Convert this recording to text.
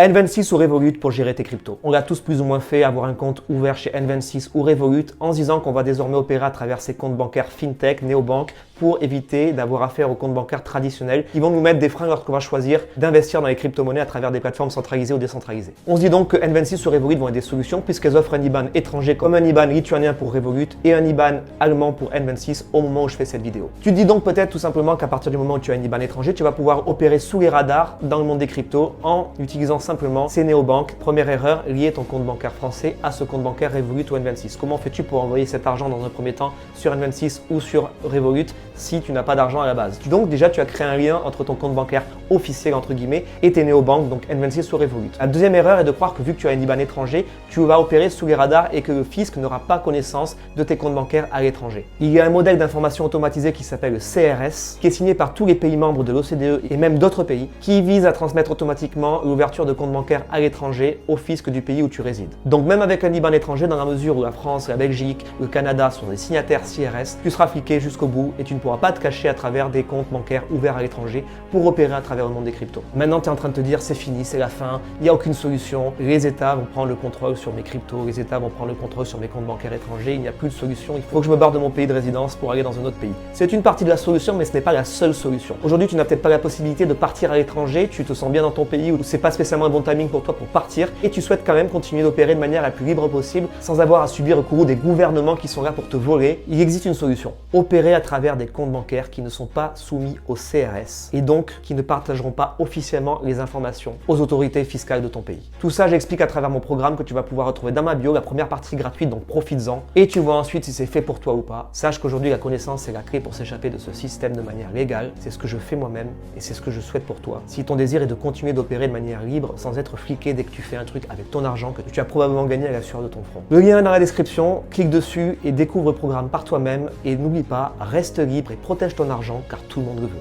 N26 ou Revolut pour gérer tes cryptos. On l'a tous plus ou moins fait, avoir un compte ouvert chez N26 ou Revolut en se disant qu'on va désormais opérer à travers ces comptes bancaires fintech, néobanques, pour éviter d'avoir affaire aux comptes bancaires traditionnels qui vont nous mettre des freins lorsqu'on va choisir d'investir dans les crypto-monnaies à travers des plateformes centralisées ou décentralisées. On se dit donc que N26 ou Revolut vont être des solutions puisqu'elles offrent un IBAN étranger comme un IBAN lituanien pour Revolut et un IBAN allemand pour N26 au moment où je fais cette vidéo. Tu te dis donc peut-être tout simplement qu'à partir du moment où tu as un IBAN étranger, tu vas pouvoir opérer sous les radars dans le monde des cryptos en utilisant simplement ces néobanques. Première erreur, lier ton compte bancaire français à ce compte bancaire Revolut ou N26. Comment fais-tu pour envoyer cet argent dans un premier temps sur N26 ou sur Revolut si tu n'as pas d'argent à la base? Donc déjà, tu as créé un lien entre ton compte bancaire officiel entre guillemets et tes néobanques, donc N26 ou Revolut. La deuxième erreur est de croire que vu que tu as un IBAN étranger, tu vas opérer sous les radars et que le fisc n'aura pas connaissance de tes comptes bancaires à l'étranger. Il y a un modèle d'information automatisé qui s'appelle le CRS, qui est signé par tous les pays membres de l'OCDE et même d'autres pays, qui vise à transmettre automatiquement l'ouverture de comptes bancaires à l'étranger au fisc du pays où tu résides. Donc même avec un IBAN étranger, dans la mesure où la France, la Belgique, le Canada sont des signataires CRS, tu seras fliqué jusqu'au bout et tu ne pourras pas te cacher à travers des comptes bancaires ouverts à l'étranger pour opérer à travers le monde des cryptos. Maintenant, tu es en train de te dire c'est fini, c'est la fin, il n'y a aucune solution, les États vont prendre le contrôle sur mes cryptos, les États vont prendre le contrôle sur mes comptes bancaires étrangers, il n'y a plus de solution, il faut que je me barre de mon pays de résidence pour aller dans un autre pays. C'est une partie de la solution, mais ce n'est pas la seule solution. Aujourd'hui, tu n'as peut-être pas la possibilité de partir à l'étranger, tu te sens bien dans ton pays où c'est pas spécialement un bon timing pour toi pour partir et tu souhaites quand même continuer d'opérer de manière la plus libre possible sans avoir à subir le courroux des gouvernements qui sont là pour te voler. Il existe une solution. Opérer à travers des comptes bancaires qui ne sont pas soumis au CRS et donc qui ne partageront pas officiellement les informations aux autorités fiscales de ton pays. Tout ça, j'explique à travers mon programme que tu vas pouvoir retrouver dans ma bio, la première partie gratuite, donc profites-en et tu vois ensuite si c'est fait pour toi ou pas. Sache qu'aujourd'hui, la connaissance est la clé pour s'échapper de ce système de manière légale. C'est ce que je fais moi-même et c'est ce que je souhaite pour toi. Si ton désir est de continuer d'opérer de manière libre sans être fliqué dès que tu fais un truc avec ton argent que tu as probablement gagné à la sueur de ton front. Le lien est dans la description, clique dessus et découvre le programme par toi-même et n'oublie pas, reste libre et protège ton argent car tout le monde le veut.